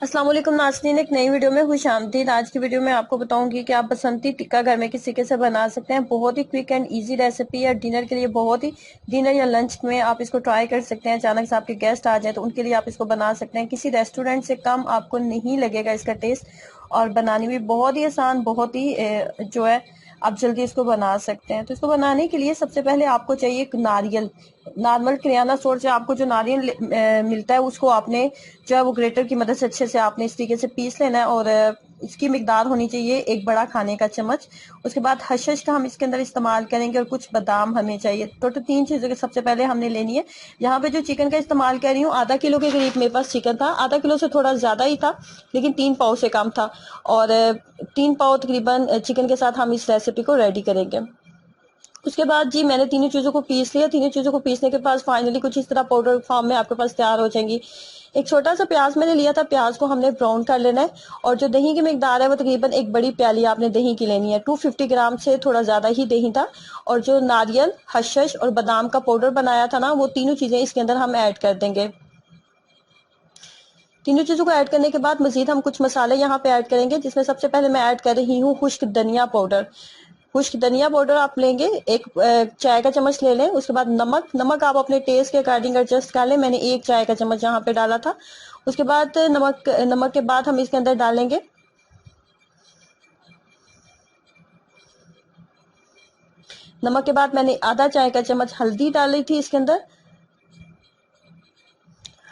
अस्सलाम वालेकुम नाज़रीन, एक नई वीडियो में खुश आमदीद। आज की वीडियो में आपको बताऊंगी कि आप बसंती टिक्का घर में किस तरीके से बना सकते हैं। बहुत ही क्विक एंड इजी रेसिपी है। डिनर के लिए बहुत ही डिनर या लंच में आप इसको ट्राई कर सकते हैं। अचानक से आपके गेस्ट आ जाए तो उनके लिए आप इसको बना सकते हैं। किसी रेस्टोरेंट से कम आपको नहीं लगेगा इसका टेस्ट, और बनानी भी बहुत ही आसान, बहुत ही जो है आप जल्दी इसको बना सकते हैं। तो इसको बनाने के लिए सबसे पहले आपको चाहिए एक नारियल। नॉर्मल किराना स्टोर से आपको जो नारियल मिलता है उसको आपने जो है वो ग्रेटर की मदद से अच्छे से आपने इस तरीके से पीस लेना है, और इसकी मिकदार होनी चाहिए एक बड़ा खाने का चम्मच। उसके बाद हशश का हम इसके अंदर इस्तेमाल करेंगे, और कुछ बादाम हमें चाहिए। टोटल 3 चीज़ों के सबसे पहले हमने लेनी है। यहाँ पे जो चिकन का इस्तेमाल कर रही हूँ, आधा किलो के करीब मेरे पास चिकन था। आधा किलो से थोड़ा ज़्यादा ही था, लेकिन 3 पाव से कम था। और 3 पाव तकरीबन चिकन के साथ हम इस रेसिपी को रेडी करेंगे। उसके बाद जी मैंने तीनों चीज़ों को पीस लिया। तीनों चीज़ों को पीसने के बाद फाइनली कुछ इस तरह पाउडर फॉर्म में आपके पास तैयार हो जाएंगी। एक छोटा सा प्याज मैंने लिया था, प्याज को हमने ब्राउन कर लेना है। और जो दही की मिकदार है वो तकरीबन एक बड़ी प्याली आपने दही की लेनी है। 250 ग्राम से थोड़ा ज़्यादा ही दही था। और जो नारियल, हशश और बादाम का पाउडर बनाया था ना, वो तीनों चीज़ें इसके अंदर हम ऐड कर देंगे। तीनों चीज़ों को ऐड करने के बाद मजीद हम कुछ मसाले यहाँ पे ऐड करेंगे, जिसमें सबसे पहले मैं ऐड कर रही हूँ खुश्क धनिया पाउडर। खुश्क धनिया पाउडर आप लेंगे, एक चाय का चम्मच ले लें। उसके बाद नमक आप अपने टेस्ट के अकॉर्डिंग एडजस्ट कर लें। मैंने 1 चाय का चम्मच यहाँ पे डाला था। उसके बाद नमक के बाद हम इसके अंदर डालेंगे नमक के बाद मैंने आधा चाय का चम्मच हल्दी डाली थी इसके अंदर।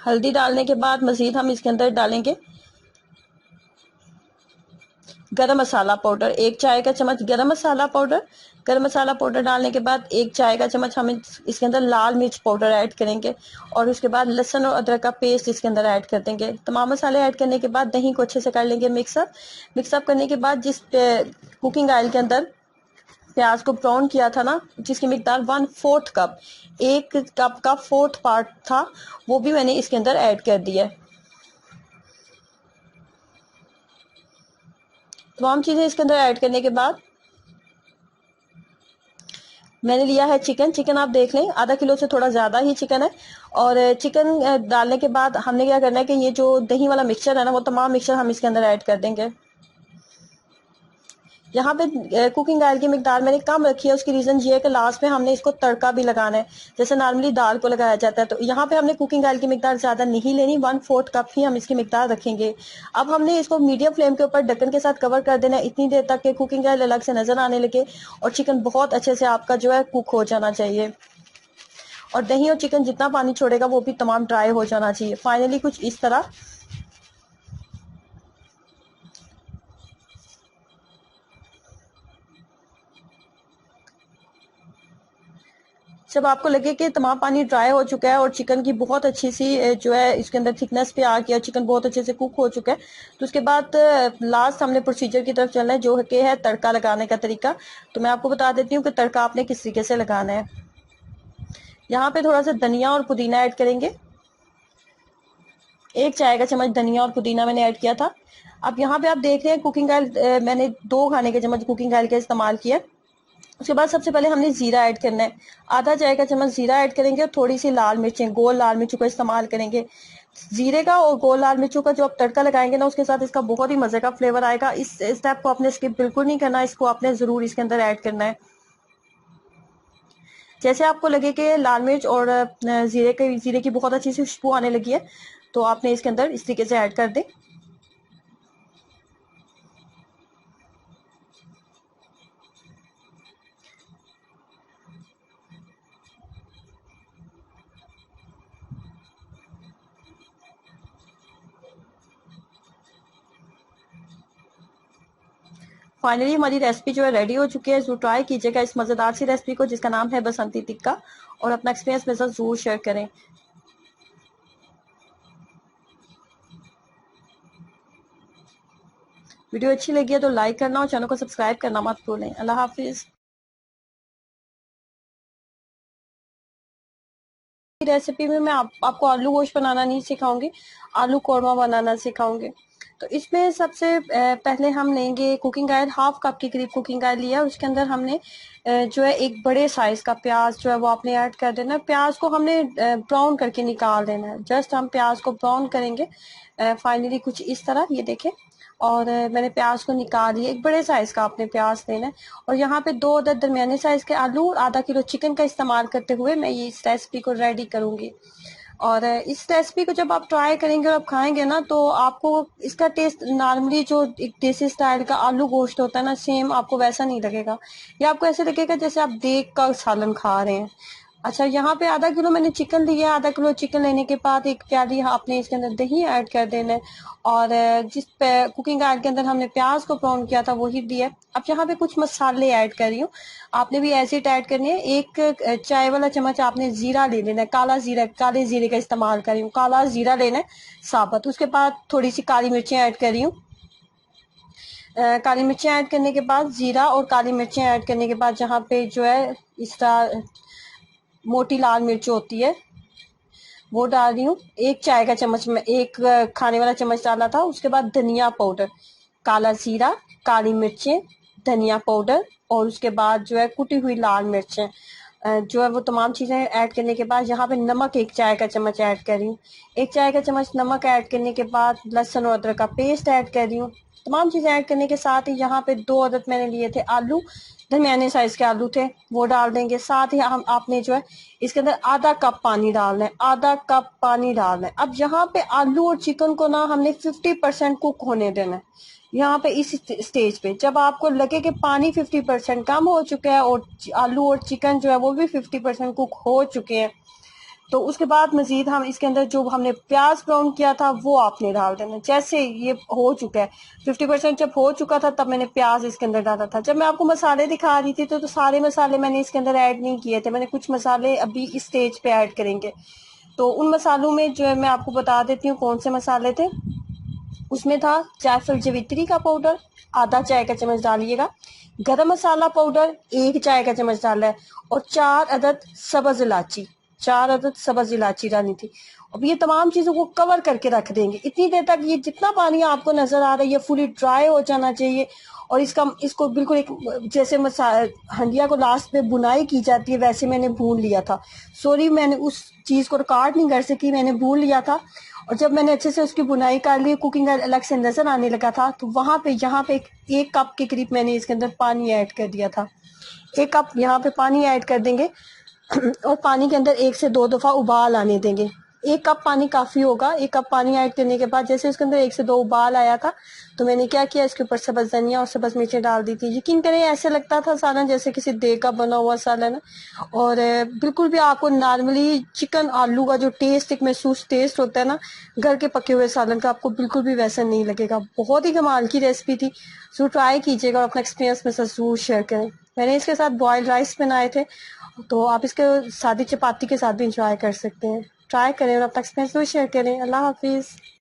हल्दी डालने के बाद मजीद हम इसके अंदर डालेंगे गरम मसाला पाउडर, 1 चाय का चम्मच गरम मसाला पाउडर। गरम मसाला पाउडर डालने के बाद 1 चाय का चम्मच हम इसके अंदर लाल मिर्च पाउडर ऐड करेंगे। और उसके बाद लहसुन और अदरक का पेस्ट इसके अंदर ऐड कर देंगे। तमाम मसाले ऐड करने के बाद दही को अच्छे से कर लेंगे मिक्सअप। मिक्सअप करने के बाद जिस कुकिंग ऑयल के अंदर प्याज को ब्राउन किया था ना, जिसकी मिकदार 1/4 कप, 1 कप का 4th पार्ट था, वो भी मैंने इसके अंदर ऐड कर दिया है। तमाम चीज़ें इसके अंदर ऐड करने के बाद मैंने लिया है चिकन। चिकन आप देख लें, आधा किलो से थोड़ा ज़्यादा ही चिकन है। और चिकन डालने के बाद हमने क्या करना है कि ये जो दही वाला मिक्सचर है ना, वो तमाम मिक्सचर हम इसके अंदर ऐड कर देंगे। यहाँ पे कुकिंग ऑयल की मिकदार मैंने कम रखी है। उसकी रीज़न ये है कि लास्ट में हमने इसको तड़का भी लगाना है, जैसे नॉर्मली दाल को लगाया जाता है। तो यहाँ पे हमने कुकिंग ऑयल की मिकदार ज़्यादा नहीं लेनी, 1/4 कप ही हम इसकी मिकदार रखेंगे। अब हमने इसको मीडियम फ्लेम के ऊपर ढक्कन के साथ कवर कर देना है इतनी देर तक कि कुकिंग ऑयल अलग से नज़र आने लगे, और चिकन बहुत अच्छे से आपका जो है कुक हो जाना चाहिए। और दही और चिकन जितना पानी छोड़ेगा वो भी तमाम ड्राई हो जाना चाहिए। फाइनली कुछ इस तरह। जब आपको लगे कि तमाम पानी ड्राई हो चुका है और चिकन की बहुत अच्छी सी जो है इसके अंदर थिकनेस पे आ गया, चिकन बहुत अच्छे से कुक हो चुका है, तो उसके बाद लास्ट हमने प्रोसीजर की तरफ चलना है, जो कि है तड़का लगाने का तरीका। तो मैं आपको बता देती हूँ कि तड़का आपने किस तरीके से लगाना है। यहाँ पे थोड़ा सा धनिया और पुदीना ऐड करेंगे। 1 चाय का चम्मच धनिया और पुदीना मैंने ऐड किया था। अब यहाँ पे आप देख रहे हैं कुकिंग ऑयल मैंने 2 खाने के चम्मच कुकिंग ऑयल का इस्तेमाल किया। उसके बाद सबसे पहले हमने जीरा ऐड करना है। आधा चाय का चम्मच जीरा ऐड करेंगे, और थोड़ी सी लाल मिर्चें, गोल लाल मिर्चों का इस्तेमाल करेंगे। जीरे का और गोल लाल मिर्चों का जो आप तड़का लगाएंगे ना, उसके साथ इसका बहुत ही मजे का फ्लेवर आएगा। इस स्टेप को आपने स्किप बिल्कुल नहीं करना, इसको आपने जरूर इसके अंदर ऐड करना है। जैसे आपको लगे कि लाल मिर्च और जीरे की बहुत अच्छी सी खुशबू आने लगी है, तो आपने इसके अंदर इस तरीके से ऐड कर दें। फाइनली हमारी रेसिपी जो है रेडी हो चुकी है। जरूर ट्राई कीजिएगा इस मज़ेदार सी रेसिपी को, जिसका नाम है बसंती टिक्का, और अपना एक्सपीरियंस मेरे साथ जरूर शेयर करें। वीडियो अच्छी लगी है तो लाइक करना और चैनल को सब्सक्राइब करना मत भूलें। अल्लाह हाफिज। रेसिपी में मैं आपको आलू गोश्त बनाना नहीं सिखाऊंगी, आलू कौरमा बनाना सिखाऊंगी। तो इसमें सबसे पहले हम लेंगे कुकिंग ऑयल, हाफ कप के करीब कुकिंग ऑयल लिया। उसके अंदर हमने जो है एक बड़े साइज का प्याज जो है वो आपने ऐड कर देना है। प्याज को हमने ब्राउन करके निकाल देना है। जस्ट हम प्याज को ब्राउन करेंगे फाइनली कुछ इस तरह, ये देखें। और मैंने प्याज को निकाल लिया। एक बड़े साइज का आपने प्याज लेना है। और यहाँ पे 2 अदद दरमियाने साइज के आलू और आधा किलो चिकन का इस्तेमाल करते हुए मैं ये इस रेसिपी को रेडी करूंगी। और इस रेसिपी को जब आप ट्राई करेंगे और आप खाएंगे ना, तो आपको इसका टेस्ट नॉर्मली जो एक देसी स्टाइल का आलू गोश्त होता है ना, सेम आपको वैसा नहीं लगेगा। ये आपको ऐसे लगेगा जैसे आप देग का सालन खा रहे हैं। अच्छा, यहाँ पे आधा किलो मैंने चिकन लिया है। आधा किलो चिकन लेने के बाद एक प्याली आपने इसके अंदर दही ऐड कर देना है। और जिस कुकिंग ऑयल के अंदर हमने प्याज को ब्राउन किया था वही दिया है। अब यहाँ पे कुछ मसाले ऐड कर रही हूँ, आपने भी ऐसे ऐड करनी है। एक चाय वाला चम्मच आपने जीरा ले लेना है, काला जीरा, काले जीरे का इस्तेमाल कर रही हूँ। काला जीरा लेना है साबुत। उसके बाद थोड़ी सी काली मिर्चें ऐड कर रही हूँ। काली मिर्चें ऐड करने के बाद, जीरा और काली मिर्चें ऐड करने के बाद, जहाँ पे जो है इस तरह मोटी लाल मिर्च होती है वो डाल रही हूँ। एक चाय का चम्मच में, एक खाने वाला चम्मच डाला था। उसके बाद धनिया पाउडर, काला जीरा, काली मिर्चें, धनिया पाउडर, और उसके बाद जो है कुटी हुई लाल मिर्चें, जो है वो तमाम चीजें ऐड करने के बाद यहाँ पे नमक एक चाय का चम्मच ऐड कर रही हूँ। एक चाय का चम्मच नमक ऐड करने के बाद लहसुन और अदरक का पेस्ट ऐड कर रही हूँ। तमाम चीजें ऐड करने के साथ ही यहाँ पे 2 अदद मैंने लिए थे आलू, दरमियाने साइज के आलू थे, वो डाल देंगे। साथ ही हम आपने जो है इसके अंदर आधा कप पानी डालना है, आधा कप पानी डालना है। अब यहाँ पे आलू और चिकन को ना हमने 50% कुक होने देना है। यहाँ पे इस स्टेज पे जब आपको लगे कि पानी 50% कम हो चुका है और आलू और चिकन जो है वो भी 50% कुक हो चुके हैं, तो उसके बाद मजीद हम इसके अंदर जो हमने प्याज ब्राउन किया था वो आपने डाल देना। जैसे ये हो चुका है 50% जब हो चुका था, तब मैंने प्याज इसके अंदर डाला था। जब मैं आपको मसाले दिखा रही थी तो सारे मसाले मैंने इसके अंदर ऐड नहीं किए थे। मैंने कुछ मसाले अभी इस स्टेज पे ऐड करेंगे। तो उन मसालों में जो है मैं आपको बता देती हूँ कौन से मसाले थे। उसमें था जायफल जवित्री का पाउडर, आधा चाय का चम्मच डालिएगा। गरम मसाला पाउडर 1 चाय का चम्मच डाला है। और 4 अदद सब्ज इलायची, 4 अदद सब्ज इलायची डाली थी। अब ये तमाम चीजों को कवर करके रख देंगे इतनी देर तक। ये जितना पानी आपको नजर आ रहा है ये फुली ड्राई हो जाना चाहिए। और इसको बिल्कुल एक जैसे हंडिया को लास्ट में बुनाई की जाती है वैसे मैंने भून लिया था। सॉरी, मैंने उस चीज को रिकॉर्ड नहीं कर सकी, मैंने भून लिया था। और जब मैंने अच्छे से उसकी बुनाई कर ली, कुकिंग अलग से नजर आने लगा था, तो वहां पे यहाँ पे एक कप के करीब मैंने इसके अंदर पानी ऐड कर दिया था। 1 कप यहाँ पे पानी ऐड कर देंगे और पानी के अंदर 1 से 2 दफा उबाल आने देंगे। 1 कप पानी काफी होगा। 1 कप पानी ऐड करने के बाद जैसे इसके अंदर 1 से 2 उबाल आया था, तो मैंने क्या किया, इसके ऊपर सब्ज धनिया और सब्ज मिर्चें डाल दी थी। यकीन करें ऐसे लगता था सालन जैसे किसी देग का बना हुआ सालन है। और बिल्कुल भी आपको नॉर्मली चिकन आलू का जो टेस्ट, एक महसूस टेस्ट होता है ना घर के पके हुए सालन का, आपको बिल्कुल भी वैसा नहीं लगेगा। बहुत ही कमाल की रेसिपी थी। जरूर ट्राई कीजिएगा और अपना एक्सपीरियंस में जरूर शेयर करें। मैंने इसके साथ बॉइल्ड राइस बनाए थे, तो आप इसके सादी चपाती के साथ भी इंजॉय कर सकते हैं। ट्राई करें और अपना एक्सपीरियंस भी शेयर करें। अल्लाह हाफिज।